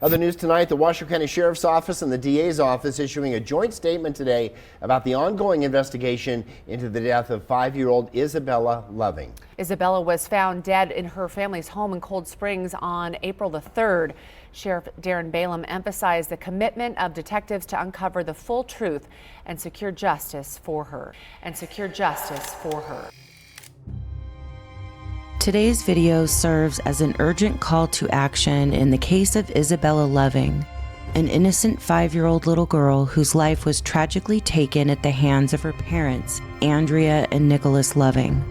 Other news tonight, the Washoe County Sheriff's Office and the DA's office issuing a joint statement today about the ongoing investigation into the death of 5-year-old Izabella Loving. Izabella was found dead in her family's home in Cold Springs on April the 3rd. Sheriff Darren Balaam emphasized the commitment of detectives to uncover the full truth and secure justice for her. Today's video serves as an urgent call to action in the case of Izabella Loving, an innocent 5-year-old little girl whose life was tragically taken at the hands of her parents, Andrea and Nicholas Loving.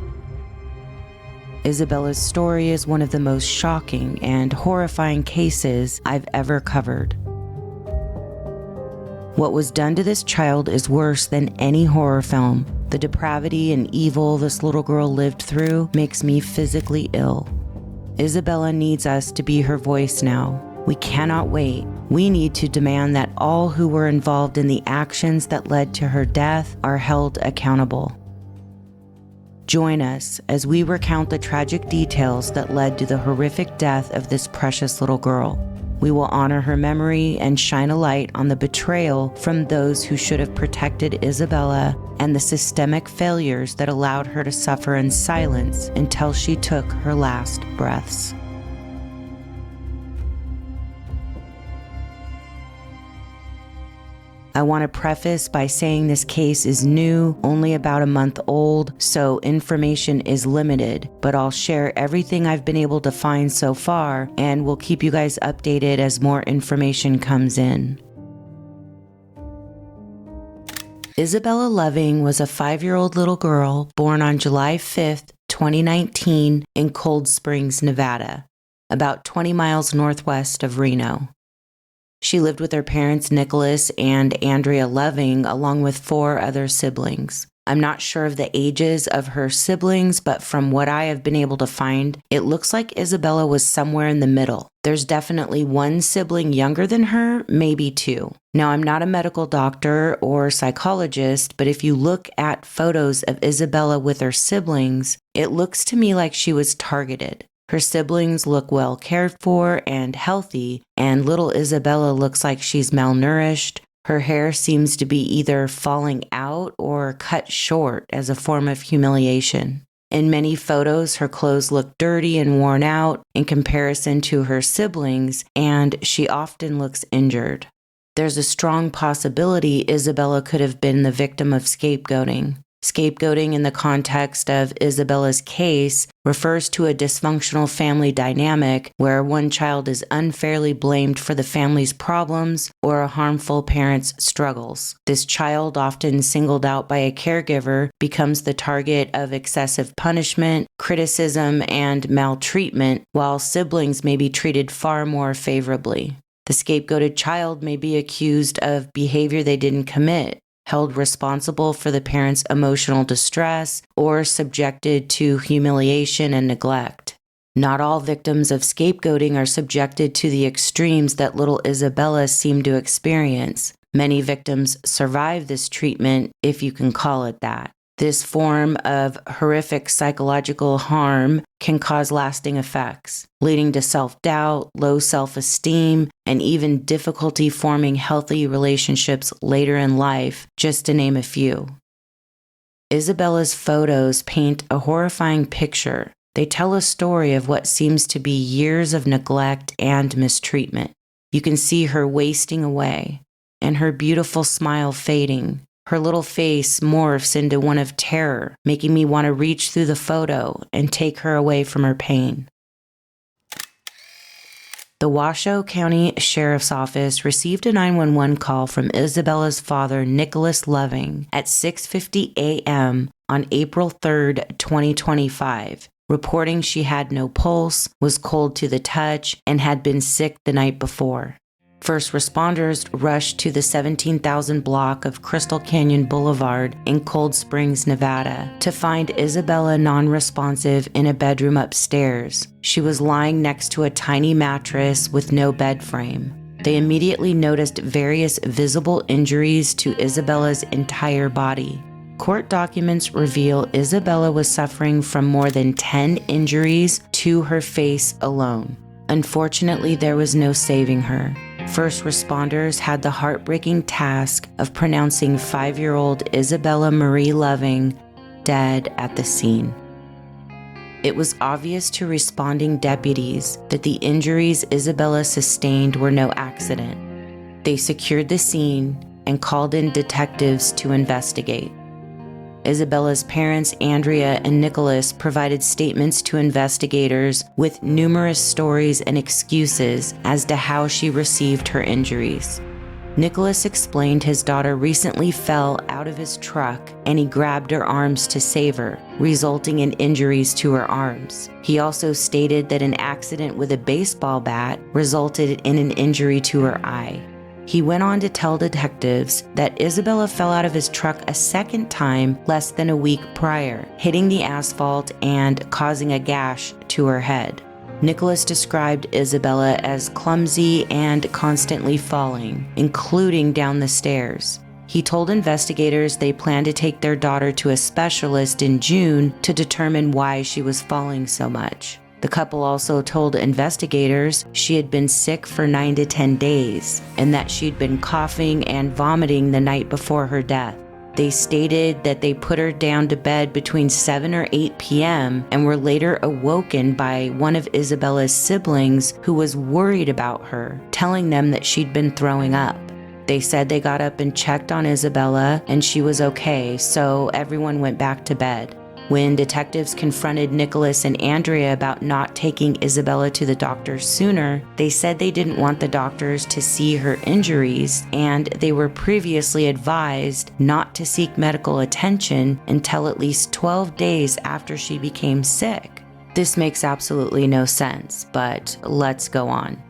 Izabella's story is one of the most shocking and horrifying cases I've ever covered. What was done to this child is worse than any horror film. The depravity and evil this little girl lived through makes me physically ill. Izabella needs us to be her voice now. We cannot wait. We need to demand that all who were involved in the actions that led to her death are held accountable. Join us as we recount the tragic details that led to the horrific death of this precious little girl. We will honor her memory and shine a light on the betrayal from those who should have protected Izabella and the systemic failures that allowed her to suffer in silence until she took her last breaths. I want to preface by saying this case is new, only about a month old, so information is limited, but I'll share everything I've been able to find so far, and we'll keep you guys updated as more information comes in. Izabella Loving was a 5-year-old little girl born on July 5th, 2019 in Cold Springs, Nevada, about 20 miles northwest of Reno. She lived with her parents, Nicholas and Andrea Loving, along with 4 other siblings. I'm not sure of the ages of her siblings, but from what I have been able to find, it looks like Izabella was somewhere in the middle. There's definitely 1 sibling younger than her, maybe 2. Now, I'm not a medical doctor or psychologist, but if you look at photos of Izabella with her siblings, it looks to me like she was targeted. Her siblings look well cared for and healthy, and little Izabella looks like she's malnourished. Her hair seems to be either falling out or cut short as a form of humiliation. In many photos, her clothes look dirty and worn out in comparison to her siblings, and she often looks injured. There's a strong possibility Izabella could have been the victim of scapegoating. Scapegoating in the context of Izabella's case refers to a dysfunctional family dynamic where one child is unfairly blamed for the family's problems or a harmful parent's struggles. This child, often singled out by a caregiver, becomes the target of excessive punishment, criticism, and maltreatment, while siblings may be treated far more favorably. The scapegoated child may be accused of behavior they didn't commit, held responsible for the parent's emotional distress, or subjected to humiliation and neglect. Not all victims of scapegoating are subjected to the extremes that little Izabella seemed to experience. Many victims survive this treatment, if you can call it that. This form of horrific psychological harm can cause lasting effects, leading to self-doubt, low self-esteem, and even difficulty forming healthy relationships later in life, just to name a few. Izabella's photos paint a horrifying picture. They tell a story of what seems to be years of neglect and mistreatment. You can see her wasting away, and her beautiful smile fading. Her little face morphs into one of terror, making me want to reach through the photo and take her away from her pain. The Washoe County Sheriff's Office received a 911 call from Izabella's father, Nicholas Loving, at 6:50 a.m. on April 3rd, 2025, reporting she had no pulse, was cold to the touch, and had been sick the night before. First responders rushed to the 17,000 block of Crystal Canyon Boulevard in Cold Springs, Nevada, to find Izabella non-responsive in a bedroom upstairs. She was lying next to a tiny mattress with no bed frame. They immediately noticed various visible injuries to Izabella's entire body. Court documents reveal Izabella was suffering from more than 10 injuries to her face alone. Unfortunately, there was no saving her. First responders had the heartbreaking task of pronouncing 5-year-old Izabella Marie Loving dead at the scene. It was obvious to responding deputies that the injuries Izabella sustained were no accident. They secured the scene and called in detectives to investigate. Izabella's parents, Andrea and Nicholas, provided statements to investigators with numerous stories and excuses as to how she received her injuries. Nicholas explained his daughter recently fell out of his truck and he grabbed her arms to save her, resulting in injuries to her arms. He also stated that an accident with a baseball bat resulted in an injury to her eye. He went on to tell detectives that Izabella fell out of his truck a second time less than a week prior, hitting the asphalt and causing a gash to her head. Nicholas described Izabella as clumsy and constantly falling, including down the stairs. He told investigators they planned to take their daughter to a specialist in June to determine why she was falling so much. The couple also told investigators she had been sick for 9 to 10 days and that she'd been coughing and vomiting the night before her death. They stated that they put her down to bed between 7 or 8 p.m. and were later awoken by one of Izabella's siblings who was worried about her, telling them that she'd been throwing up. They said they got up and checked on Izabella and she was okay, so everyone went back to bed. When detectives confronted Nicholas and Andrea about not taking Izabella to the doctor sooner, they said they didn't want the doctors to see her injuries and they were previously advised not to seek medical attention until at least 12 days after she became sick. This makes absolutely no sense, but let's go on.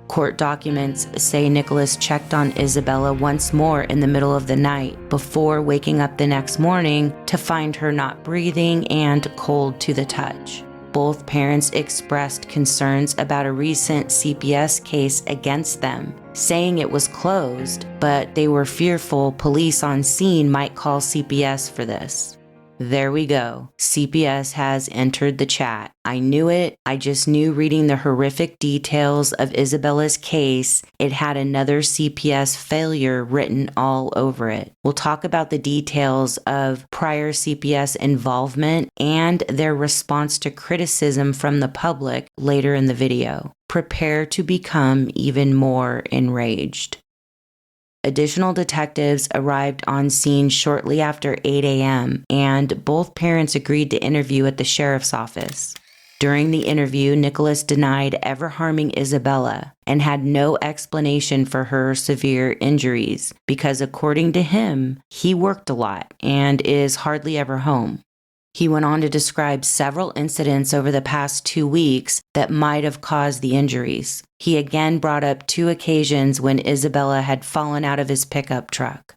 Court documents say Nicholas checked on Izabella once more in the middle of the night before waking up the next morning to find her not breathing and cold to the touch. Both parents expressed concerns about a recent CPS case against them, saying it was closed, but they were fearful police on scene might call CPS for this. There we go. CPS has entered the chat. I knew it. I just knew reading the horrific details of Izabella's case, it had another CPS failure written all over it. We'll talk about the details of prior CPS involvement and their response to criticism from the public later in the video. Prepare to become even more enraged. Additional detectives arrived on scene shortly after 8 a.m., and both parents agreed to interview at the sheriff's office. During the interview, Nicholas denied ever harming Izabella and had no explanation for her severe injuries because, according to him, he worked a lot and is hardly ever home. He went on to describe several incidents over the past 2 weeks that might have caused the injuries. He again brought up 2 occasions when Izabella had fallen out of his pickup truck.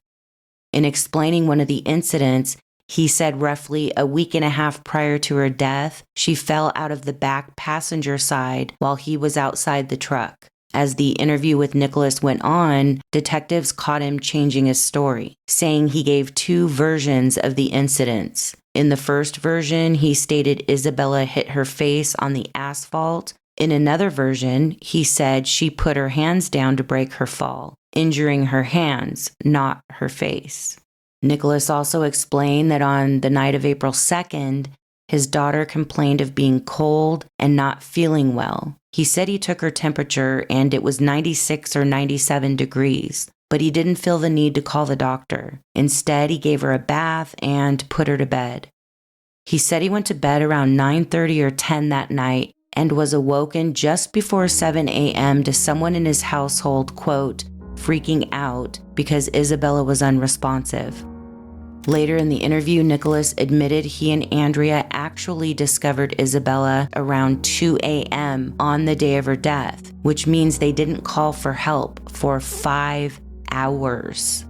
In explaining one of the incidents, he said roughly a week and a half prior to her death, she fell out of the back passenger side while he was outside the truck. As the interview with Nicholas went on, detectives caught him changing his story, saying he gave 2 versions of the incidents. In the first version, he stated Izabella hit her face on the asphalt. In another version, he said she put her hands down to break her fall, injuring her hands, not her face. Nicholas also explained that on the night of April 2nd, his daughter complained of being cold and not feeling well. He said he took her temperature and it was 96 or 97 degrees, but he didn't feel the need to call the doctor. Instead, he gave her a bath and put her to bed. He said he went to bed around 9:30 or 10 that night and was awoken just before 7 a.m. to someone in his household, quote, freaking out because Izabella was unresponsive. Later in the interview, Nicholas admitted he and Andrea actually discovered Izabella around 2 a.m. on the day of her death, which means they didn't call for help for 5 hours.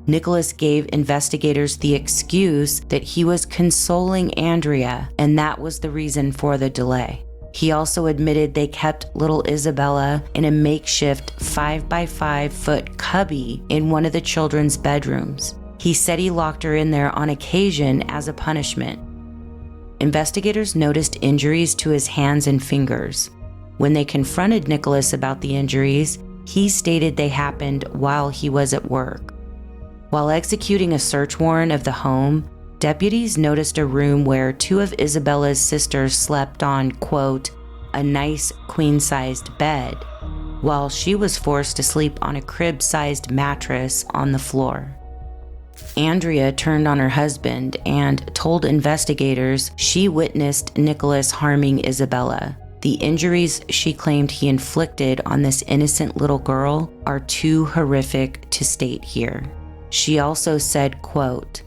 Nicholas gave investigators the excuse that he was consoling Andrea, and that was the reason for the delay. He also admitted they kept little Izabella in a makeshift 5-by-5-foot cubby in one of the children's bedrooms. He said he locked her in there on occasion as a punishment. Investigators noticed injuries to his hands and fingers. When they confronted Nicholas about the injuries, he stated they happened while he was at work. While executing a search warrant of the home, deputies noticed a room where two of Izabella's sisters slept on, quote, a nice queen-sized bed, while she was forced to sleep on a crib-sized mattress on the floor. Andrea turned on her husband and told investigators she witnessed Nicholas harming Izabella. The injuries she claimed he inflicted on this innocent little girl are too horrific to state here. She also said, quote,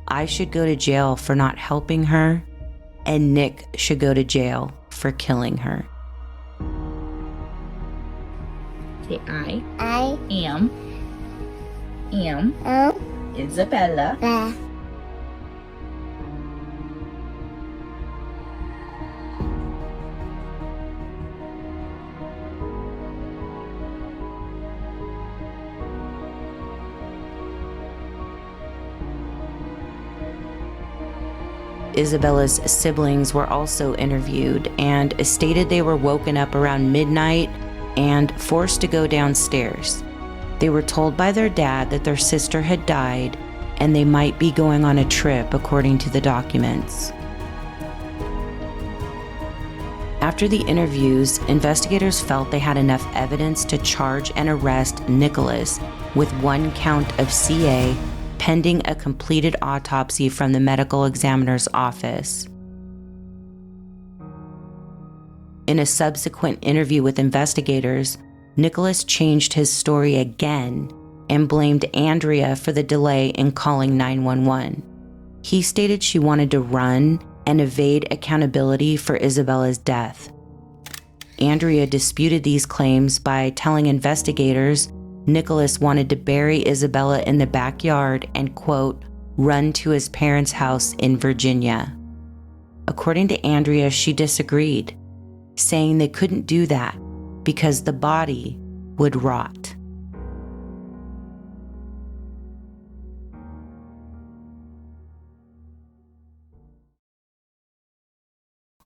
I should go to jail for not helping her, and Nick should go to jail for killing her. Say I I am Izabella the Isabella's siblings were also interviewed and stated they were woken up around midnight and forced to go downstairs. They were told by their dad that their sister had died and they might be going on a trip, according to the documents. After the interviews, investigators felt they had enough evidence to charge and arrest Nicholas with 1 count of CA pending a completed autopsy from the medical examiner's office. In a subsequent interview with investigators, Nicholas changed his story again and blamed Andrea for the delay in calling 911. He stated she wanted to run and evade accountability for Izabella's death. Andrea disputed these claims by telling investigators Nicholas wanted to bury Izabella in the backyard and, quote, run to his parents' house in Virginia. According to Andrea, she disagreed, saying they couldn't do that because the body would rot.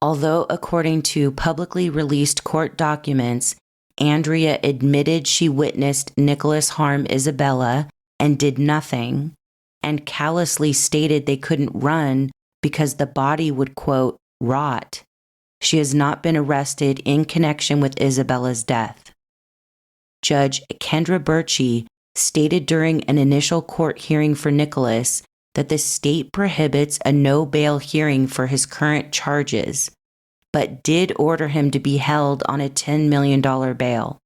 Although, according to publicly released court documents, Andrea admitted she witnessed Nicholas harm Izabella and did nothing, and callously stated they couldn't run because the body would, quote, rot. She has not been arrested in connection with Izabella's death. Judge Kendra Birchie stated during an initial court hearing for Nicholas that the state prohibits a no-bail hearing for his current charges, but did order him to be held on a $10 million bail.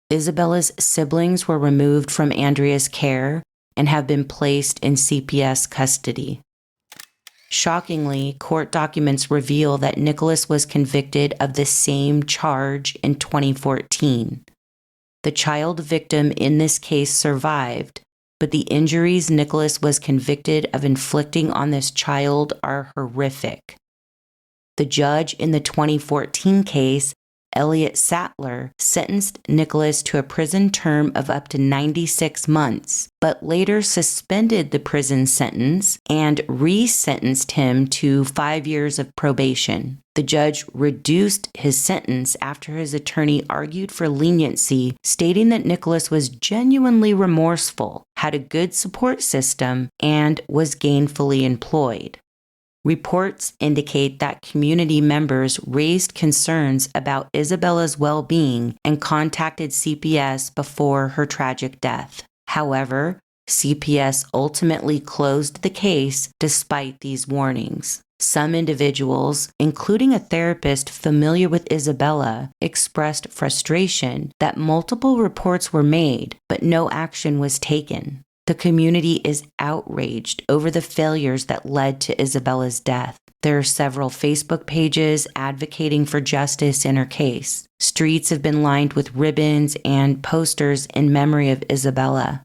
Izabella's siblings were removed from Andrea's care and have been placed in CPS custody. Shockingly, court documents reveal that Nicholas was convicted of the same charge in 2014. The child victim in this case survived, but the injuries Nicholas was convicted of inflicting on this child are horrific. The judge in the 2014 case, Elliot Sattler, sentenced Nicholas to a prison term of up to 96 months, but later suspended the prison sentence and re-sentenced him to 5 years of probation. The judge reduced his sentence after his attorney argued for leniency, stating that Nicholas was genuinely remorseful, had a good support system, and was gainfully employed. Reports indicate that community members raised concerns about Izabella's well-being and contacted CPS before her tragic death. However, CPS ultimately closed the case despite these warnings. Some individuals, including a therapist familiar with Izabella, expressed frustration that multiple reports were made, but no action was taken. The community is outraged over the failures that led to Izabella's death. There are several Facebook pages advocating for justice in her case. Streets have been lined with ribbons and posters in memory of Izabella.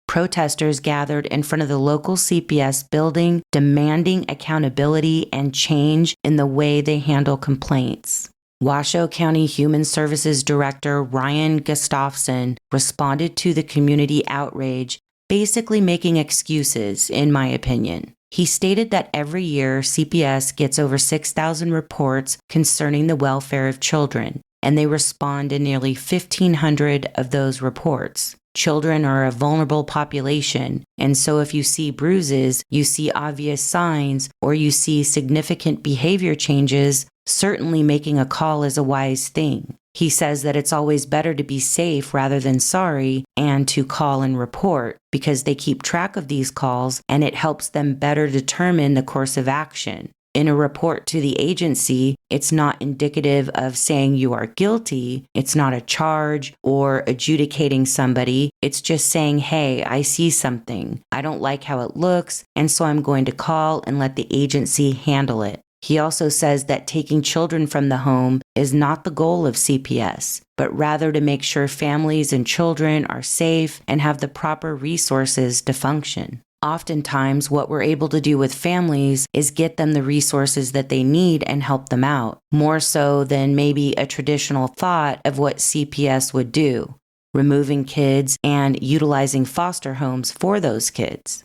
Protesters gathered in front of the local CPS building, demanding accountability and change in the way they handle complaints. Washoe County Human Services Director Ryan Gustafson responded to the community outrage, basically making excuses, in my opinion. He stated that every year CPS gets over 6,000 reports concerning the welfare of children, and they respond in nearly 1,500 of those reports. Children are a vulnerable population, and so if you see bruises, you see obvious signs, or you see significant behavior changes, certainly making a call is a wise thing. He says that it's always better to be safe rather than sorry and to call and report because they keep track of these calls and it helps them better determine the course of action. In a report to the agency, it's not indicative of saying you are guilty. It's not a charge or adjudicating somebody. It's just saying, hey, I see something. I don't like how it looks, and so I'm going to call and let the agency handle it. He also says that taking children from the home is not the goal of CPS, but rather to make sure families and children are safe and have the proper resources to function. Oftentimes, what we're able to do with families is get them the resources that they need and help them out, more so than maybe a traditional thought of what CPS would do, removing kids and utilizing foster homes for those kids.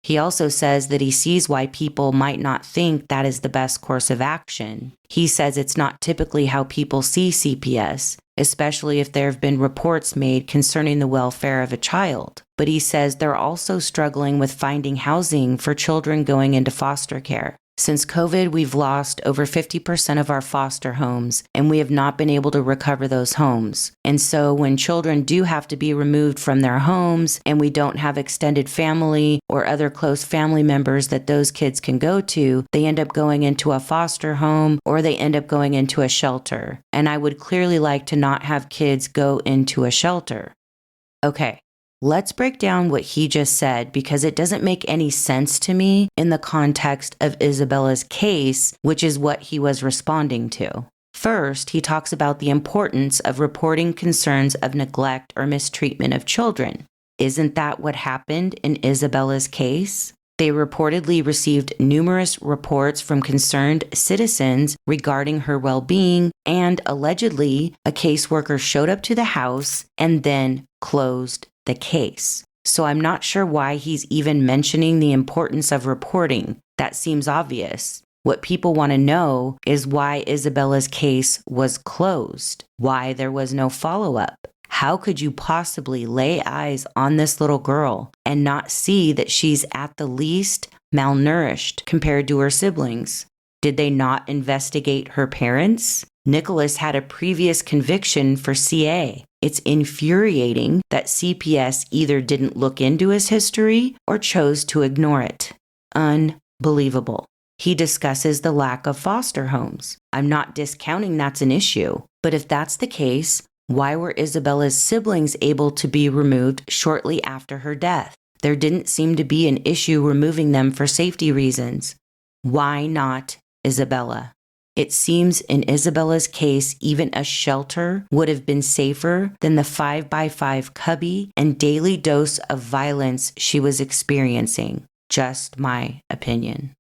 He also says that he sees why people might not think that is the best course of action. He says it's not typically how people see CPS, especially if there have been reports made concerning the welfare of a child. But he says they're also struggling with finding housing for children going into foster care. Since COVID, we've lost over 50% of our foster homes, and we have not been able to recover those homes. And so when children do have to be removed from their homes and we don't have extended family or other close family members that those kids can go to, they end up going into a foster home or they end up going into a shelter. And I would clearly like to not have kids go into a shelter. Okay. Let's break down what he just said because it doesn't make any sense to me in the context of Izabella's case, which is what he was responding to. First, he talks about the importance of reporting concerns of neglect or mistreatment of children. Isn't that what happened in Izabella's case? They reportedly received numerous reports from concerned citizens regarding her well-being, and allegedly, a caseworker showed up to the house and then closed the case. So I'm not sure why he's even mentioning the importance of reporting. That seems obvious. What people want to know is why Izabella's case was closed, why there was no follow-up. How could you possibly lay eyes on this little girl and not see that she's at the least malnourished compared to her siblings? Did they not investigate her parents? Nicholas had a previous conviction for CA. It's infuriating that CPS either didn't look into his history or chose to ignore it. Unbelievable. He discusses the lack of foster homes. I'm not discounting that's an issue, but if that's the case, why were Izabella's siblings able to be removed shortly after her death? There didn't seem to be an issue removing them for safety reasons. Why not Izabella? It seems in Izabella's case, even a shelter would have been safer than the 5x5 cubby and daily dose of violence she was experiencing. Just my opinion.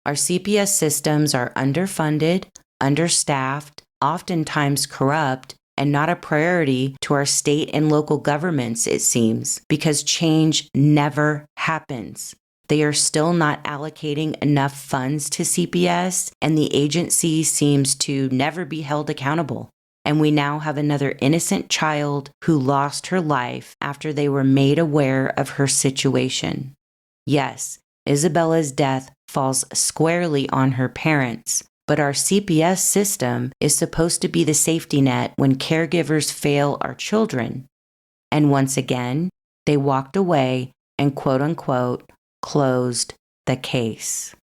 Our CPS systems are underfunded, understaffed, oftentimes corrupt, and not a priority to our state and local governments, it seems, because change never happens. They are still not allocating enough funds to CPS, and the agency seems to never be held accountable. And we now have another innocent child who lost her life after they were made aware of her situation. Yes, Izabella's death falls squarely on her parents, but our CPS system is supposed to be the safety net when caregivers fail our children. And once again, they walked away and quote-unquote closed the case.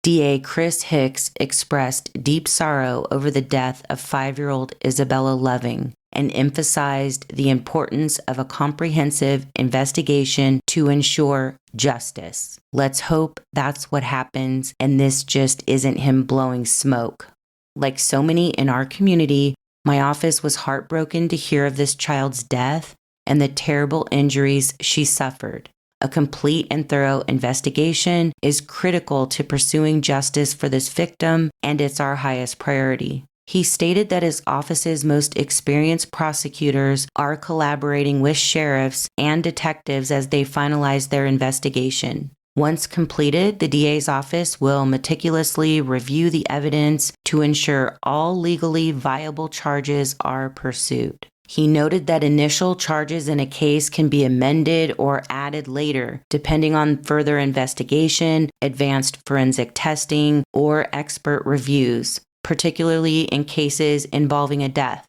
DA Chris Hicks expressed deep sorrow over the death of 5-year-old Izabella Loving and emphasized the importance of a comprehensive investigation to ensure justice. Let's hope that's what happens and this just isn't him blowing smoke. Like so many in our community, my office was heartbroken to hear of this child's death and the terrible injuries she suffered. A complete and thorough investigation is critical to pursuing justice for this victim, and it's our highest priority. He stated that his office's most experienced prosecutors are collaborating with sheriffs and detectives as they finalize their investigation. Once completed, the DA's office will meticulously review the evidence to ensure all legally viable charges are pursued. He noted that initial charges in a case can be amended or added later, depending on further investigation, advanced forensic testing, or expert reviews, particularly in cases involving a death.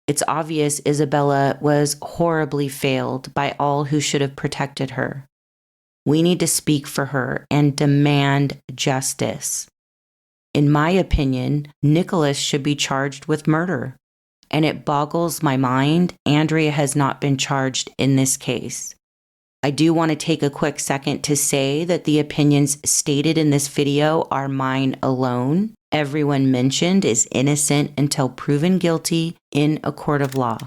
It's obvious Izabella was horribly failed by all who should have protected her. We need to speak for her and demand justice. In my opinion, Nicholas should be charged with murder. And it boggles my mind Andrea has not been charged in this case. I do want to take a quick second to say that the opinions stated in this video are mine alone. Everyone mentioned is innocent until proven guilty in a court of law.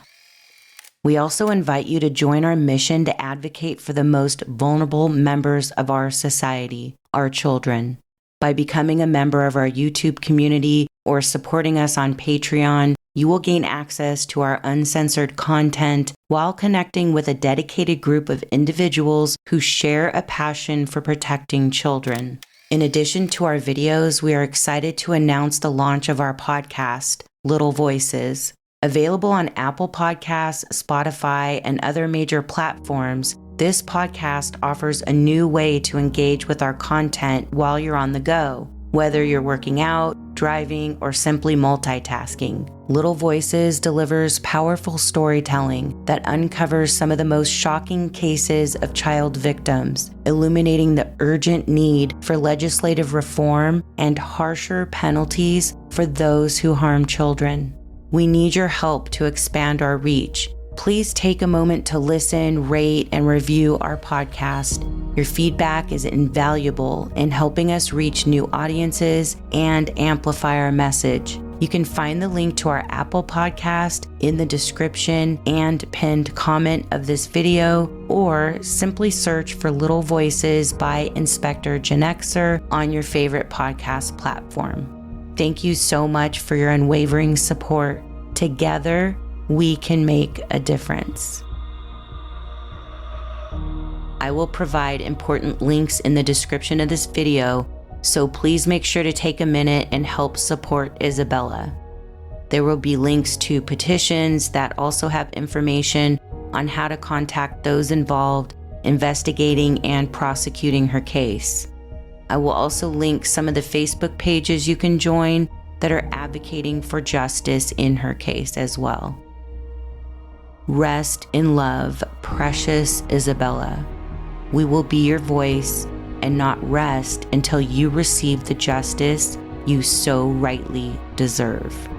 We also invite you to join our mission to advocate for the most vulnerable members of our society, our children. By becoming a member of our YouTube community or supporting us on Patreon, you will gain access to our uncensored content while connecting with a dedicated group of individuals who share a passion for protecting children. In addition to our videos, we are excited to announce the launch of our podcast, Little Voices. Available on Apple Podcasts, Spotify, and other major platforms, this podcast offers a new way to engage with our content while you're on the go. Whether you're working out, driving, or simply multitasking, Little Voices delivers powerful storytelling that uncovers some of the most shocking cases of child victims, illuminating the urgent need for legislative reform and harsher penalties for those who harm children. We need your help to expand our reach. Please take a moment to listen, rate, and review our podcast. Your feedback is invaluable in helping us reach new audiences and amplify our message. You can find the link to our Apple podcast in the description and pinned comment of this video, or simply search for Little Voices by Inspector Genxr on your favorite podcast platform. Thank you so much for your unwavering support. Together, we can make a difference. I will provide important links in the description of this video, so please make sure to take a minute and help support Izabella. There will be links to petitions that also have information on how to contact those involved investigating and prosecuting her case. I will also link some of the Facebook pages you can join that are advocating for justice in her case as well. Rest in love, precious Izabella. We will be your voice and not rest until you receive the justice you so rightly deserve.